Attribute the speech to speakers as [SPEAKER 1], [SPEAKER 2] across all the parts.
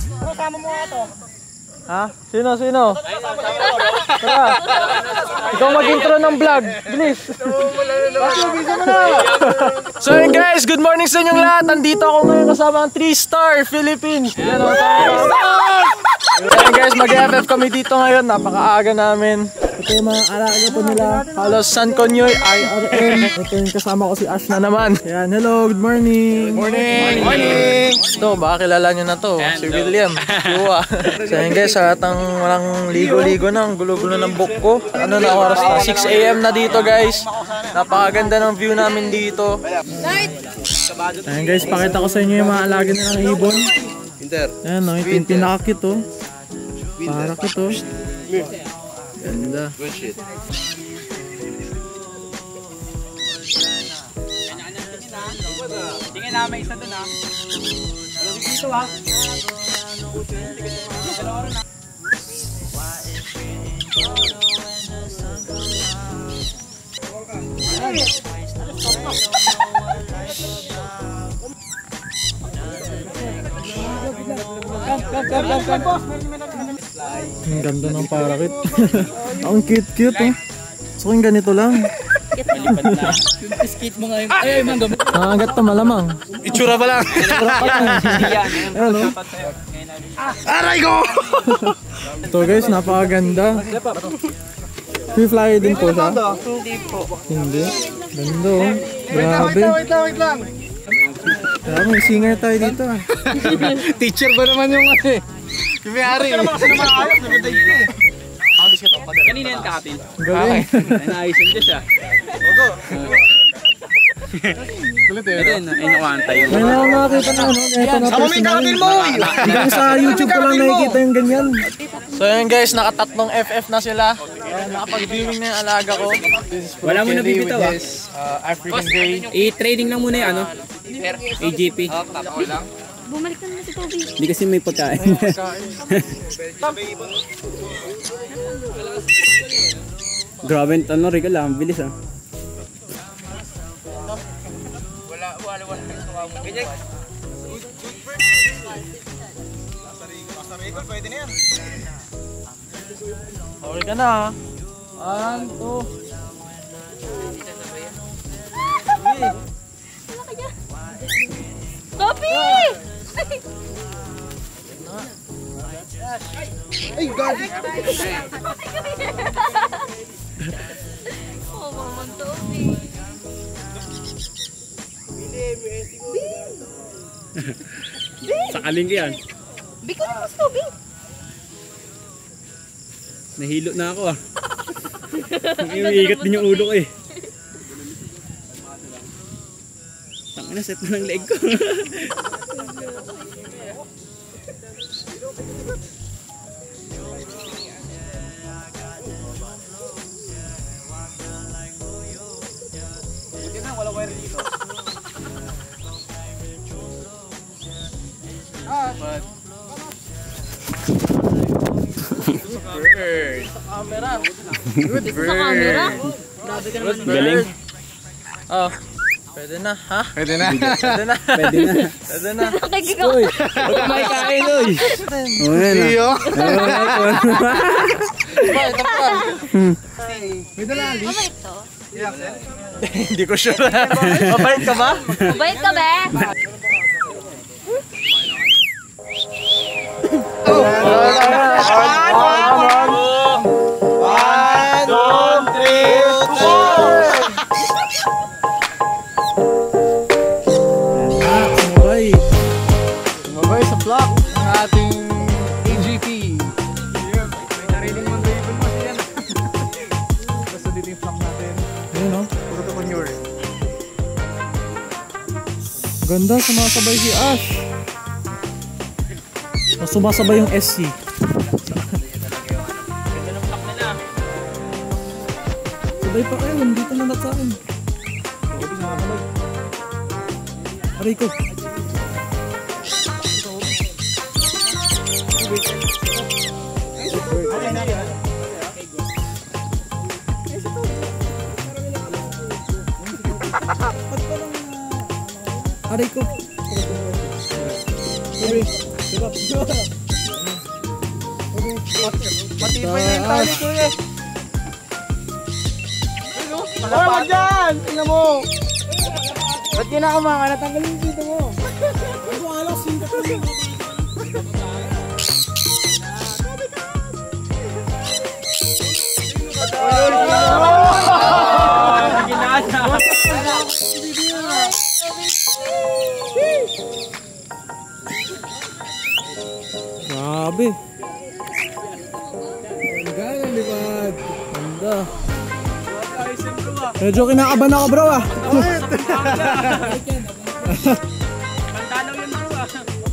[SPEAKER 1] Kasama mo nga to.
[SPEAKER 2] Ha? Sino? Tara. Ikaw mag-intro ng vlog. Bilis. So yun guys, good morning sa inyong lahat. Nandito ako ngayon kasama ang 3-star Philippines. Yan o. Ayan guys, mag-FF kami dito ngayon. Napakaaga namin. Ito yung mga alaga po nila. Halos San Conyoy, IRM. Ito yung kasama ko si Ash na naman. Ayan, hello, good morning.
[SPEAKER 1] Morning!
[SPEAKER 2] Ito, baka kilala nyo na to. Si William. Yuwa. So yun guys, atang walang ligo-ligo na. Ang gulo-gulo ng book ko. Ano na oras na? 6 AM na dito guys. Napakaganda ng view namin dito. Ayan guys, pakita ko sa inyo yung mga alaga nilang ibon. Ayan o, ito yung pinakakit o. Parakit o. Ganda.
[SPEAKER 1] Tingin na, may isa dun ha. Dito ha.
[SPEAKER 2] Ang ganda ng parakit. Ang cute oh. So yung ganito lang.
[SPEAKER 1] Yung skate mo nga yung... Ay, mangga mo.
[SPEAKER 2] Nangagat to malamang.
[SPEAKER 1] Itsura pa lang.
[SPEAKER 2] Ano?
[SPEAKER 1] Aray ko!
[SPEAKER 2] Ito guys, napakaganda. Free flyer din po siya. Hindi. Ganda oh. Grabe.
[SPEAKER 1] Wait lang.
[SPEAKER 2] Kaya may singer tayo dito ah.
[SPEAKER 1] Teacher ba naman yung ano eh? Yung may-ari. Ito naman kasi naman ayos. Naganda dito eh. Kanina yan kapil.
[SPEAKER 2] Galing.
[SPEAKER 1] Naayos yun siya. Ogo. Ito yun, inuwanta yun.
[SPEAKER 2] May nakakita na ano. Sama mo yung kapil mo! Hanggang sa YouTube ko lang nakikita yung ganyan. So yun guys, nakatatlong FF na sila. Nakapag-viewing na yung alaga ko.
[SPEAKER 1] Wala mo na bibitaw ah.
[SPEAKER 2] African Day.
[SPEAKER 1] I-trading lang muna yung ano. AGP.
[SPEAKER 3] Bumalik na naman si Toby.
[SPEAKER 1] Hindi kasi may pagkain. Grabe, ano Rico lang, bilis ah. Wala. Ganyan. Pwede na yan.
[SPEAKER 2] Okay ka na ha. 1, 2.
[SPEAKER 3] Toby!
[SPEAKER 1] Ay, God!
[SPEAKER 3] Oh, Mama Toby.
[SPEAKER 1] Sakaling yan.
[SPEAKER 3] Biko na mas Toby.
[SPEAKER 1] Nahilo na ako ah. Umiigat din yung ulo ko eh. Tangina, set na ng leg ko. Wala wire dito. But bird. Good bird. Galing.
[SPEAKER 2] Oh, pwede na ha?
[SPEAKER 1] Pwede na.
[SPEAKER 2] Pwede na.
[SPEAKER 1] Uy, huwag ka makikain, uy. Iyo. May dalali.
[SPEAKER 3] Mabait to.
[SPEAKER 2] Hindi ko sure. Mabait ka ba?
[SPEAKER 3] Mabait ka ba?
[SPEAKER 2] Sumabay sa vlog ng ating AGP.
[SPEAKER 1] May narinig mo na ibon mo siya. Basta dito yung vlog natin.
[SPEAKER 2] Ayun o.
[SPEAKER 1] Puro to Conyoy.
[SPEAKER 2] Ganda, sumasabay si Ash. Sumasabay yung SC. Sabay pa kayo, dito na sa akin. Aray ko. Aray ko. Sorry.
[SPEAKER 1] Matibay na yung tali ko eh. Wala dyan! Tingnan mo! Ba't kinakamanga? Natanggalin yung dito mo. Ano alas? Sino ka rin?
[SPEAKER 2] Grabe. Ganda, lipad. Ganda. Medyo kinakabahan ako bro ah.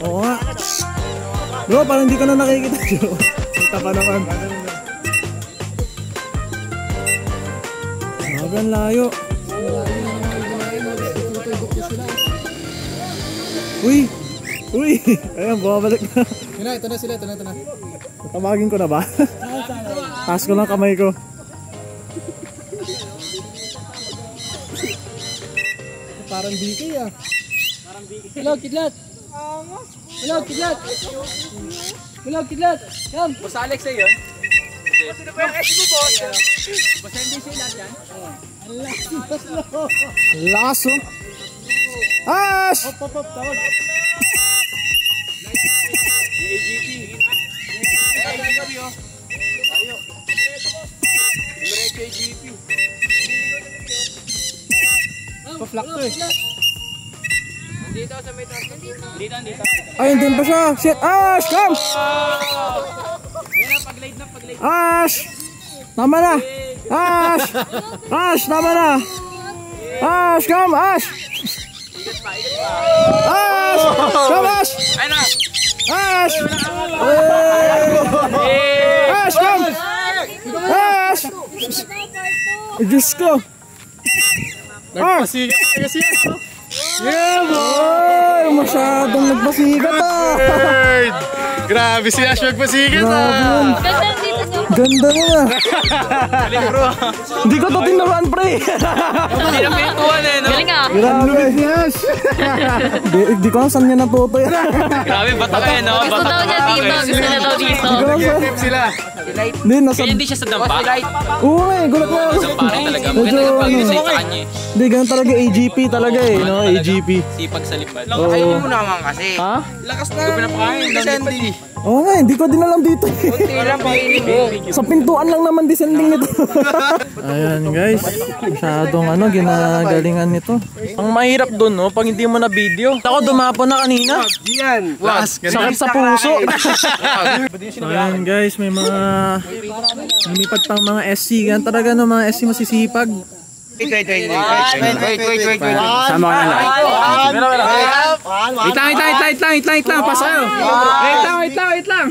[SPEAKER 2] Oo nga. Bro, parang hindi ka na nakikita bro. Kita pa naman. Magang layo. Uy! Uy! Ayan, bumabalik na.
[SPEAKER 1] Ito na sila, ito na.
[SPEAKER 2] Tamagin ko na ba? Taas ko lang kamay ko.
[SPEAKER 1] Parang BK ah. Bilog, kidlat. Bilog, kidlat. Bilog, kidlat. Yan. Basta Alex eh yun? Basta hindi sila dyan?
[SPEAKER 2] Lakas oh. Ash!
[SPEAKER 1] Hop, tawag. Pa-flak to eh. Dito sa may taas. Dito.
[SPEAKER 2] Ay, andun pa siya. Shit! Ash! Come! Ash! Tama na! Ash! Ash! Tama na! Ash! Come! Ash! Ash! Come! Ash! Ash! Ash! Come! Ash! Diyos ko!
[SPEAKER 1] Nagpasigat kasi yan.
[SPEAKER 2] Yeah, boy! Masyadong nagpasigat ah!
[SPEAKER 1] Grabe si Ash magpasigat
[SPEAKER 2] ah!
[SPEAKER 3] Ganda dito nyo.
[SPEAKER 2] Ganda na!
[SPEAKER 1] Galing bro.
[SPEAKER 2] Hindi ko to tinuruan pre!
[SPEAKER 1] Hindi na pintuan eh no?
[SPEAKER 3] Galing ah.
[SPEAKER 2] Grabe! Di ko lang saan niya natuto yan.
[SPEAKER 1] Grabe bata kayo no?
[SPEAKER 3] Gusto daw niya dito. Gusto niya daw dito.
[SPEAKER 2] Di ko lang saan.
[SPEAKER 1] Tip sila.
[SPEAKER 2] Hindi, nasa...
[SPEAKER 4] Hindi siya sa dampa.
[SPEAKER 2] Oo eh, gulat mo ako.
[SPEAKER 4] Pare talaga.
[SPEAKER 2] Medyo
[SPEAKER 4] Maganda yung
[SPEAKER 2] ano.
[SPEAKER 4] pag-isay sa kanya eh.
[SPEAKER 2] Hindi, ganun talaga AGP talaga eh, no? AGP.
[SPEAKER 4] Sipag sa lipad.
[SPEAKER 2] Oo.
[SPEAKER 1] Ayaw mo naman kasi.
[SPEAKER 2] Ha?
[SPEAKER 1] Lakas na. Hindi ko pinapakain. Sandy.
[SPEAKER 2] Oo nga, hindi ko din alam dito eh.
[SPEAKER 1] Kunti lang painin mo.
[SPEAKER 2] Sa pintuan lang naman descending nito. Ayan guys, masyadong ano, ginagalingan nito. Ang mahirap dun, no, pag hindi mo na video. Ako dumapo na kanina.
[SPEAKER 1] Diyan.
[SPEAKER 2] Sakit sa puso. Ayan guys, may mga lumipad pang mga SC. Ganyan talaga no, mga SC masisipag.
[SPEAKER 1] Wait. Sama ka na lang. Wait lang. Pas kayo. Wait lang. Wait lang.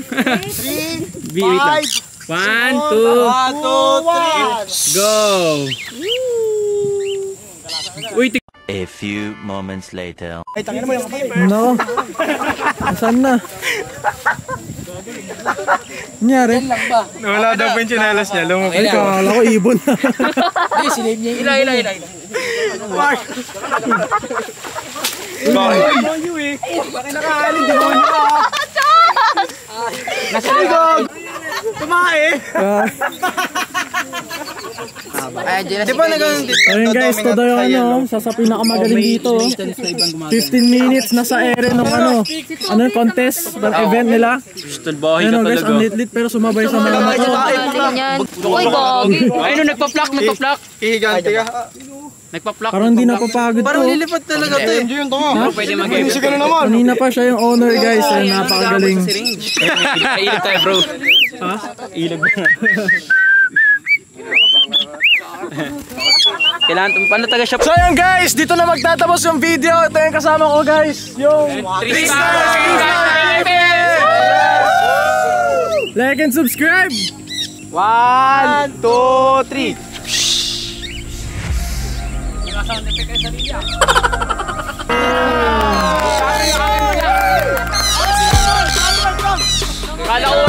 [SPEAKER 1] 1, 2, 3, go! Uy,
[SPEAKER 5] A few moments later.
[SPEAKER 2] No. Saan na? Nangyari?
[SPEAKER 1] wala daw po yung chinelas niya.
[SPEAKER 2] Ay, kakala ko ibon.
[SPEAKER 1] Ila. Bakit nakaalin? Demonyo ka. Nasa likod. Tumae. Di ba
[SPEAKER 2] Ayun guys, ito daw yung ano, sa pinakamagaling dito. 15 minutes nasa ere ng ano yung contest, ng event nila. Ayun guys, ang lit pero sumabay sa mga mata.
[SPEAKER 3] Tingnan. Uy, gogi.
[SPEAKER 4] Ayun, nagpa-plak.
[SPEAKER 1] Hihigante ka.
[SPEAKER 4] Nagpa-plak.
[SPEAKER 2] Parang hindi napapagod to.
[SPEAKER 1] Parang lilipad talaga to eh. Yun to nga.
[SPEAKER 4] Pwede mag-event.
[SPEAKER 1] Sige na naman.
[SPEAKER 2] Kanina pa siya yung owner guys, ayun, napakagaling.
[SPEAKER 4] Ilag tayo bro.
[SPEAKER 2] Ha?
[SPEAKER 4] Ilag mo. Kailangan, paano taga shop?
[SPEAKER 2] So ayun guys, dito na magtatapos yung video. Ito yung kasama ko guys, yung
[SPEAKER 4] 3 stars!
[SPEAKER 2] like and subscribe.
[SPEAKER 1] 1, 2, 3.
[SPEAKER 4] Kala ko